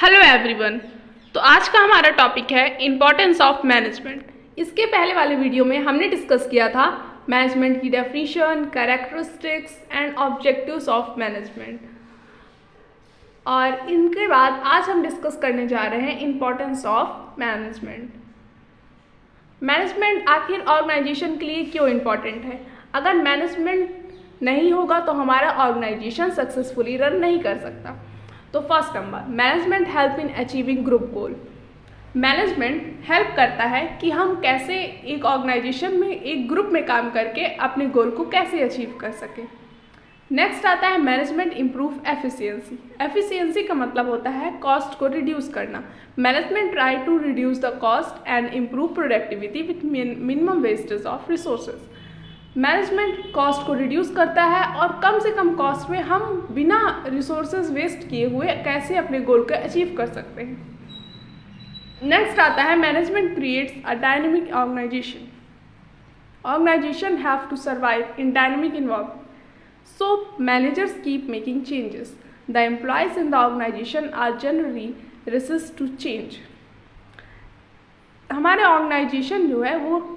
Hello everyone. तो आज का हमारा टॉपिक है इम्पोर्टेंस ऑफ मैनेजमेंट। इसके पहले वाले वीडियो में हमने डिस्कस किया था मैनेजमेंट की definition, characteristics and objectives of management, और इनके बाद आज हम डिस्कस करने जा रहे हैं इम्पोर्टेंस ऑफ मैनेजमेंट। मैनेजमेंट आखिर ऑर्गेनाइजेशन के लिए क्यों इम्पोर्टेंट है? अगर मैनेजमेंट नहीं होगा तो हमारा ऑर्गेनाइजेशन सक्सेसफुली रन नहीं कर सकता। तो first number, management help in achieving group goal. Management help करता है कि हम कैसे एक ऑर्गेनाइजेशन में, एक ग्रुप में काम करके अपने गोल को कैसे अचीव कर सकें। नेक्स्ट आता है मैनेजमेंट इम्प्रूव एफिशिएंसी। एफिशिएंसी का मतलब होता है कॉस्ट को रिड्यूस करना। Management try to reduce the cost and improve productivity with minimum wastage of resources. Management cost को रिड्यूस करता है और कम से कम कॉस्ट में हम बिना रिसोर्सेज वेस्ट किए हुए कैसे अपने गोल को अचीव कर सकते हैं। नेक्स्ट आता है management creates a dynamic organisation. Organisation have to survive in dynamic environment, so managers keep making changes. The employees in the organization are generally resist to change. हमारे ऑर्गेनाइजेशन जो है वो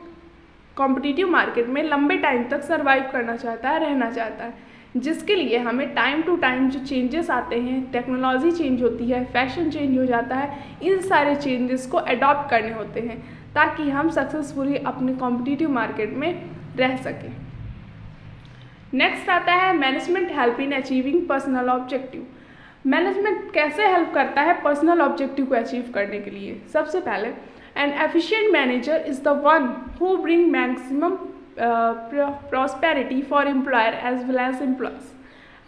कॉम्पिटिटिव मार्केट में लंबे time तक survive करना चाहता है, रहना चाहता है, जिसके लिए हमें टाइम टू टाइम जो चेंजेस आते हैं, टेक्नोलॉजी चेंज होती है, फैशन चेंज हो जाता है, इन सारे चेंजेस को अडॉप्ट करने होते हैं ताकि हम सक्सेसफुली अपने कॉम्पिटिटिव मार्केट में रह सकें। नेक्स्ट आता है management help in achieving personal objective. Management कैसे हेल्प करता है पर्सनल ऑब्जेक्टिव को अचीव करने के लिए? सबसे पहले, N efficient manager is the one who bring maximum prosperity for employer as well as employees.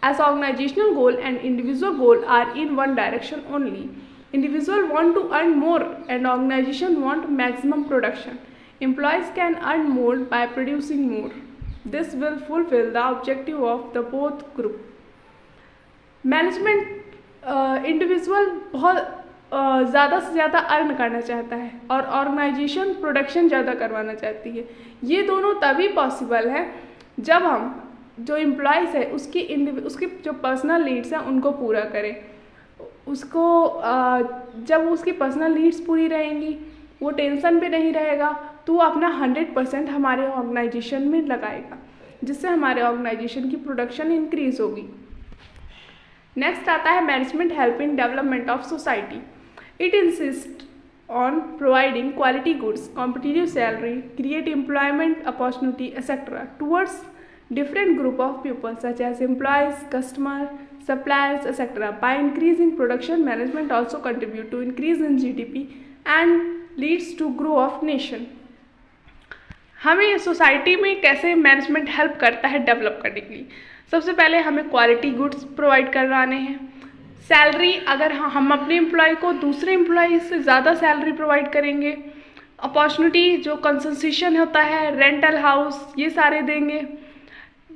As organizational goal and individual goal are in one direction only. Individual want to earn more and organization want maximum production. Employees can earn more by producing more. This will fulfill the objective of the both group. Management individual बहुत ज़्यादा से ज़्यादा earn करना चाहता है और organisation production ज़्यादा करवाना चाहती है। ये दोनों तभी पॉसिबल है जब हम जो एम्प्लॉयज़ है उसकी जो पर्सनल नीड्स हैं उनको पूरा करें। उसको जब उसकी पर्सनल नीड्स पूरी रहेंगी, वो टेंशन पे नहीं रहेगा, तो वो अपना 100% हमारे ऑर्गेनाइजेशन में लगाएगा, जिससे हमारे ऑर्गेनाइजेशन की प्रोडक्शन इंक्रीज होगी। नेक्स्ट आता है management help in development of society. It insist on providing quality goods, competitive salary, create employment opportunity etcetera towards different group of people such as employees, customers, suppliers, etc. By increasing production, management also contribute to increase in GDP and leads to grow of nation. हमें society में कैसे management help करता है develop करने के लिए? सबसे पहले हमें क्वालिटी गुड्स प्रोवाइड करवाने हैं। सैलरी, अगर हम अपने एम्प्लॉय को दूसरे एम्प्लॉय से ज़्यादा सैलरी प्रोवाइड करेंगे। अपॉर्चुनिटी, जो कंसेशन होता है, रेंटल हाउस, ये सारे देंगे।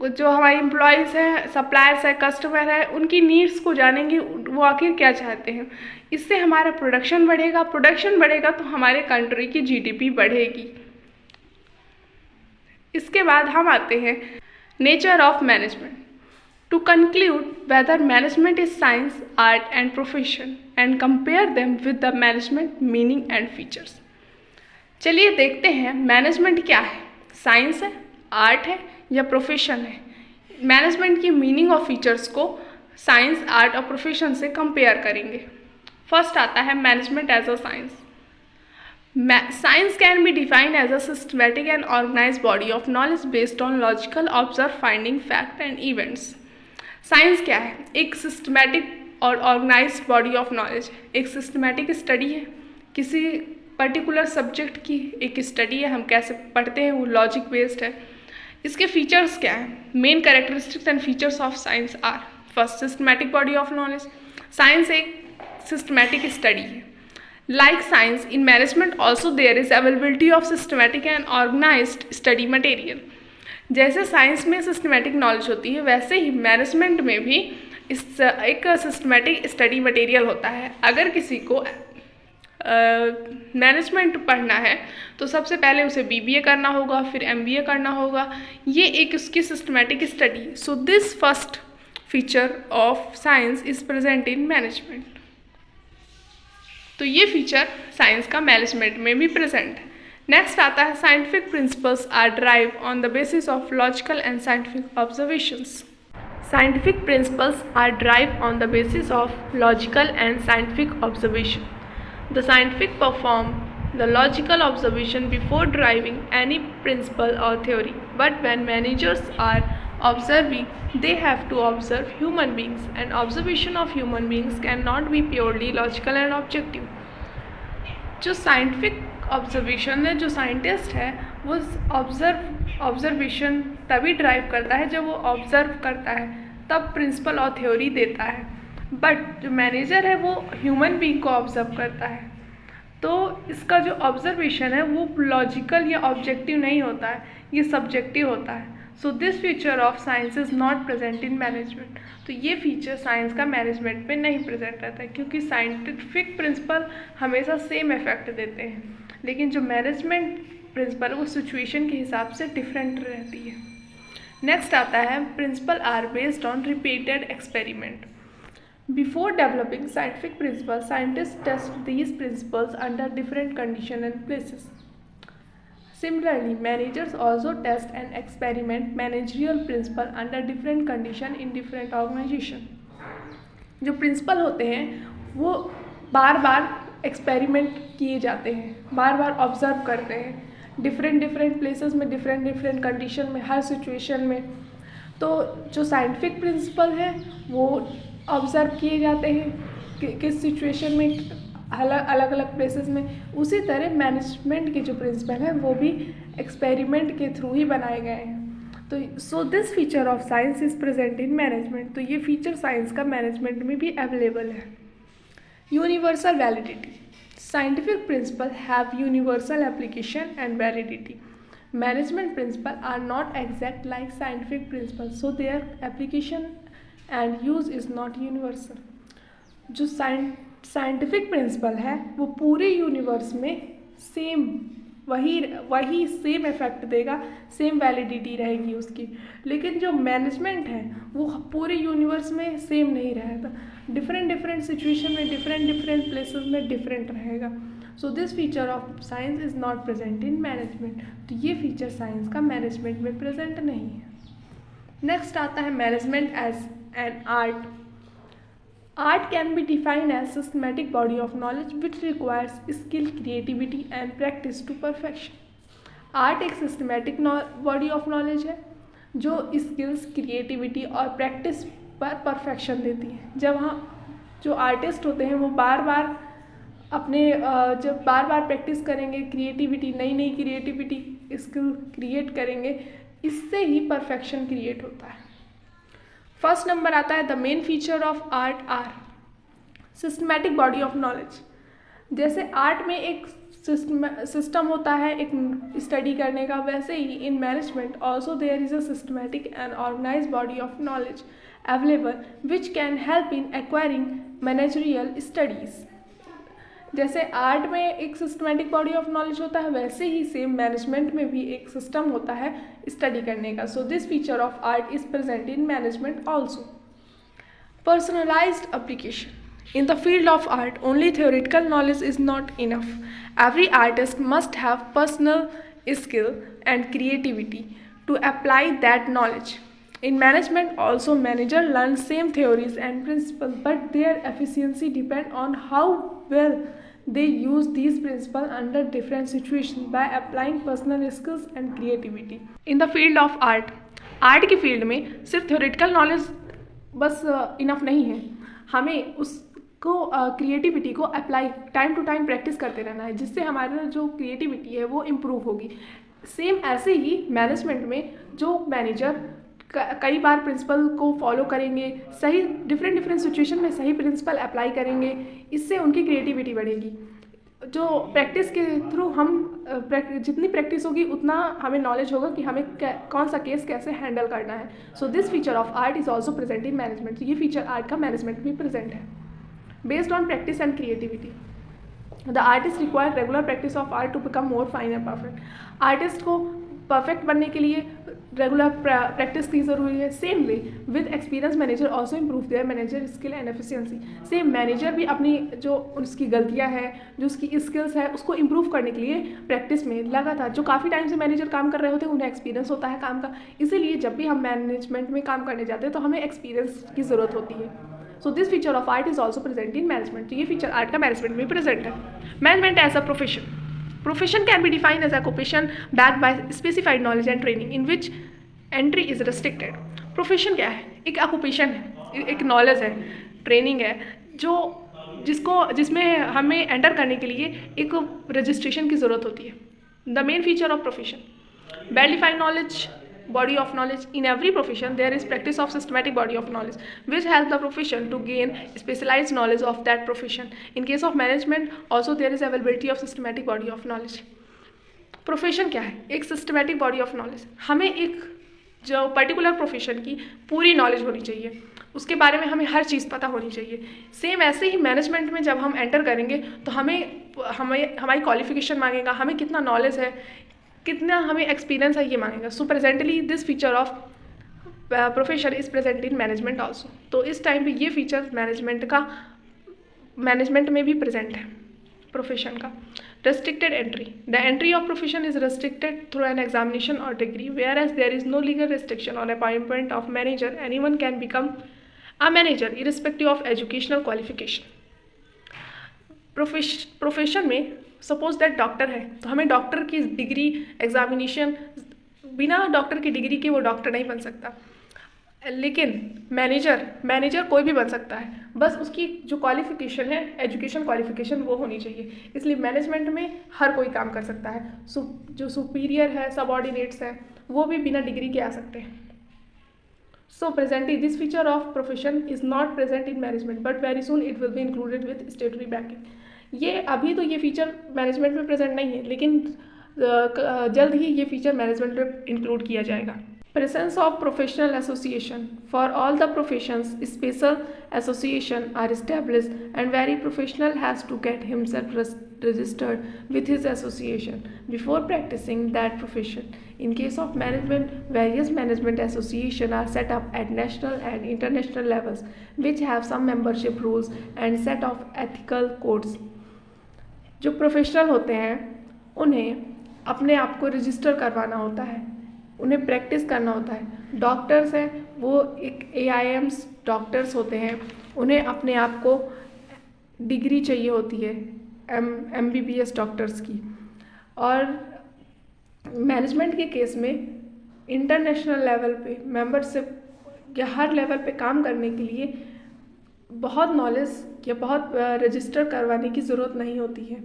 जो हमारे एम्प्लॉयज़ हैं, सप्लायर्स है, कस्टमर है, उनकी नीड्स को जानेंगे, वो आखिर क्या चाहते हैं। इससे हमारा प्रोडक्शन बढ़ेगा, प्रोडक्शन बढ़ेगा तो हमारे कंट्री की जीडीपी बढ़ेगी। इसके बाद हम आते हैं nature of management. To conclude whether management is science, art and profession and compare them with the management meaning and features. चलिए देखते हैं मैनेजमेंट क्या है, साइंस है, आर्ट है या प्रोफेशन है। मैनेजमेंट की मीनिंग और फीचर्स को साइंस, आर्ट और प्रोफेशन से कंपेयर करेंगे। फर्स्ट आता है management as a science. Science can be defined as a systematic and organise body of knowledge based on logical observe finding fact and events. Science क्या है? एक systematic और organise body of knowledge है। एक systematic study है, किसी particular subject की एक स्टडी है, हम कैसे पढ़ते हैं, वो लॉजिक बेस्ड है। इसके फीचर्स क्या हैं? Main characteristics and features of science are, first, systematic body of knowledge. Science एक सिस्टमैटिक स्टडी है। Like science, in management also there is availability of systematic and organised study material. जैसे science में systematic knowledge होती है, वैसे ही management में भी एक सिस्टमैटिक स्टडी मटेरियल होता है। अगर किसी को मैनेजमेंट पढ़ना है तो सबसे पहले उसे बीबीए करना होगा, फिर एमबीए करना होगा। ये एक उसकी systematic study. So this first feature of science is present in management. तो ये फीचर साइंस का मैनेजमेंट में भी प्रेजेंट है। नेक्स्ट आता है scientific principles are drive on the basis of logical and scientific observations. Scientific principles are derived on the basis of logical and scientific observation. The scientific perform the logical observation before deriving any principle or theory. But when managers are observing, they have to observe human beings, and observation of human beings cannot be purely logical and objective. जो scientific observation है, जो scientist है वो observation तभी drive करता है जब वो ऑब्जर्व करता है, तब प्रिंसिपल और थ्योरी देता है। बट जो मैनेजर है वो ह्यूमन बीइंग को ऑब्जर्व करता है, तो इसका जो ऑब्जर्वेशन है वो लॉजिकल या ऑब्जेक्टिव नहीं होता है, ये सब्जेक्टिव होता है। So this feature of science is not present in management. तो ये फीचर साइंस का मैनेजमेंट में नहीं प्रेजेंट रहता है, क्योंकि साइंटिफिक प्रिंसिपल हमेशा सेम इफेक्ट देते हैं, लेकिन जो मैनेजमेंट प्रिंसिपल वो सिचुएशन के हिसाब से डिफरेंट रहती है। नेक्स्ट आता है principle are based on repeated experiment. Before developing scientific principle, scientist test these principles under different condition and places. Similarly, managers also test and experiment managerial principle under different condition in different organization. जो principal होते हैं वो बार बार experiment किए जाते हैं, बार बार observe करते हैं different places में, डिफरेंट कंडीशन में, हर सिचुएशन में। तो जो साइंटिफिक प्रिंसिपल है वो ऑब्जर्व किए जाते हैं किस सिचुएशन में, अलग अलग प्लेसेस में। उसी तरह मैनेजमेंट के जो प्रिंसिपल हैं वो भी एक्सपेरिमेंट के थ्रू ही बनाए गए हैं। तो सो this feature of science is present in management. तो ये फीचर साइंस का मैनेजमेंट में भी अवेलेबल है। Universal validity. Scientific principle have universal application and validity. Management principle are not exact like scientific principle, so their application and use is not universal. जो scientific principle है वो पूरे universe में same वही same effect देगा, same validity रहेगी उसकी। लेकिन जो मैनेजमेंट है वो पूरे यूनिवर्स में सेम नहीं रहेगा, डिफरेंट सिचुएशन में, डिफरेंट प्लेसेस में डिफरेंट रहेगा। So this feature of science is not present in management. तो ये फीचर साइंस का मैनेजमेंट में प्रेजेंट नहीं है। नेक्स्ट आता है management as an art. Art can be defined as systematic body of knowledge which requires skill, creativity and practice to perfection. Art एक systematic body of knowledge है जो skills, creativity और practice पर perfection देती है। जब जो artist होते हैं वो बार बार जब बार बार प्रैक्टिस करेंगे, नई क्रिएटिविटी स्किल क्रिएट करेंगे, इससे ही परफेक्शन क्रिएट होता है। फर्स्ट नंबर आता है the main feature of art are systematic body of knowledge. जैसे आर्ट में एक सिस्टम होता है एक स्टडी करने का, वैसे ही in management also there is a systematic and organise body of knowledge available which can help in acquiring managerial studies. जैसे आर्ट में एक सिस्टमैटिक बॉडी ऑफ नॉलेज होता है, वैसे ही सेम मैनेजमेंट में भी एक सिस्टम होता है स्टडी करने का। सो this feature of art is present in management also. Personalised application. In the field of art, only theoretical knowledge is not enough. Every artist must have personal skill and creativity to apply that knowledge. In management also, manager learn same theories and principles, but their efficiency depend on how well they use these principles under different situations by applying personal skills and creativity. In the field of art, art की field में सिर्फ theoretical knowledge बस enough नहीं है, हमें उसको creativity को apply time to time practice करते रहना है, जिससे हमारा जो क्रिएटिविटी है वो इम्प्रूव होगी। सेम ऐसे ही मैनेजमेंट में जो मैनेजर कई बार प्रिंसिपल को फॉलो करेंगे, सही डिफरेंट सिचुएशन में सही प्रिंसिपल अप्लाई करेंगे, इससे उनकी क्रिएटिविटी बढ़ेगी। जो प्रैक्टिस के थ्रू हम जितनी प्रैक्टिस होगी उतना हमें नॉलेज होगा कि हमें कौन सा केस कैसे हैंडल करना है। So this feature of art is also present in management. तो ये फीचर आर्ट का मैनेजमेंट में प्रेजेंट है। Based on practice and creativity, the artist require regular practice of art to become more fine and perfect. Artist को perfect बनने के लिए regular practice की ज़रूरी है। Same way with experience manager also improve their manager skill and efficiency. Same manager भी अपनी जो उसकी गलतियां हैं, जो उसकी स्किल्स है, उसको इम्प्रूव करने के लिए प्रैक्टिस में लगातार, जो काफ़ी टाइम से मैनेजर काम कर रहे होते हैं उन्हें एक्सपीरियंस होता है काम का, इसीलिए जब भी हम मैनेजमेंट में काम करने जाते हैं तो हमें एक्सपीरियंस की ज़रूरत होती है। So this feature of art is also present in management. तो ये फीचर आर्ट का मैनेजमेंट में प्रेजेंट है। Management as a profession. Profession can be defined as occupation backed by specified knowledge and training in which entry is restricted. Profession क्या है? एक occupation है, एक knowledge है, training है, जिसमें हमें enter करने के लिए एक registration की ज़रूरत होती है. The main feature of profession: well defined knowledge, body of knowledge. In every profession there is practice of systematic body of knowledge which helps the profession to gain specialized knowledge of that profession. In case of management also there is availability of systematic body of knowledge. Profession क्या है? एक systematic body of knowledge. हमें एक जो particular profession की पूरी knowledge होनी चाहिए, उसके बारे में हमें हर चीज़ पता होनी चाहिए। सेम ऐसे ही मैनेजमेंट में जब हम एंटर करेंगे तो हमें हमारी क्वालिफिकेशन मांगेगा, हमें कितना नॉलेज है, कितना हमें एक्सपीरियंस है, ये मांगेगा। So presently this feature of profession is present in management also. तो इस टाइम पे ये फीचर मैनेजमेंट में भी प्रेजेंट है प्रोफेशन का। Restricted entry. The entry of profession is restricted through an examination or degree, whereas there is no legal restriction on appointment of manager. Anyone can become a manager irrespective of educational qualification. Profession में suppose that doctor है तो हमें doctor की degree examination, बिना doctor की degree के वो doctor नहीं बन सकता। लेकिन मैनेजर कोई भी बन सकता है, बस उसकी जो क्वालिफिकेशन है, एजुकेशन क्वालिफिकेशन वो होनी चाहिए। इसलिए मैनेजमेंट में हर कोई काम कर सकता है। जो सुपीरियर है, सबऑर्डिनेट्स हैं, वो भी बिना डिग्री के आ सकते हैं। So presently this feature of profession is not present in management but very soon it will be included with statutory backing. ये अभी तो ये फीचर मैनेजमेंट में प्रेजेंट नहीं है, लेकिन जल्द ही ये फीचर मैनेजमेंट में इंक्लूड किया जाएगा। Presence of professional association. For all the professions, special association are established and every professional has to get himself registered with his association before practicing that profession. In case of management, various management associations are set up at national and international levels which have some membership rules and set of ethical codes. जो professional होते हैं उन्हें अपने आप को register करवाना होता है, उन्हें प्रैक्टिस करना होता है। डॉक्टर्स हैं, वो एक AIMs डॉक्टर्स होते हैं, उन्हें अपने आप को डिग्री चाहिए होती है MBBS डॉक्टर्स की। और मैनेजमेंट के केस में इंटरनेशनल लेवल पे मेंबरशिप या हर लेवल पे काम करने के लिए बहुत नॉलेज या बहुत रजिस्टर करवाने की ज़रूरत नहीं होती है।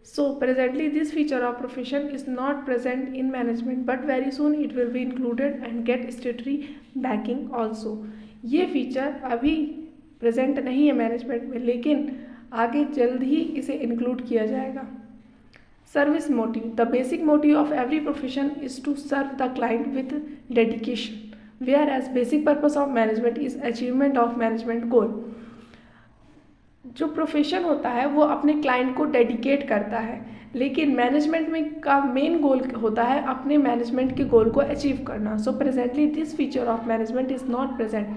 So presently this feature of profession is not present in management but very soon it will be included and get statutory backing also. ये फीचर अभी प्रेजेंट नहीं है मैनेजमेंट में, लेकिन आगे जल्द ही इसे इंक्लूड किया जाएगा। Service motive. The basic motive of every profession is to serve the client with dedication, whereas basic purpose of management is achievement of management goal. जो प्रोफेशन होता है वो अपने क्लाइंट को डेडिकेट करता है, लेकिन मैनेजमेंट में का मेन गोल होता है अपने मैनेजमेंट के गोल को अचीव करना। So presently this feature of management is not present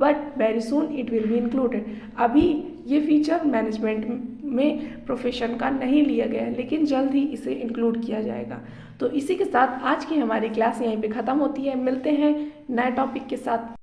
but very soon it will be included. अभी ये फीचर मैनेजमेंट में प्रोफेशन का नहीं लिया गया है, लेकिन जल्द ही इसे इंक्लूड किया जाएगा। तो इसी के साथ आज की हमारी क्लास यहीं पे ख़त्म होती है। मिलते हैं नए टॉपिक के साथ।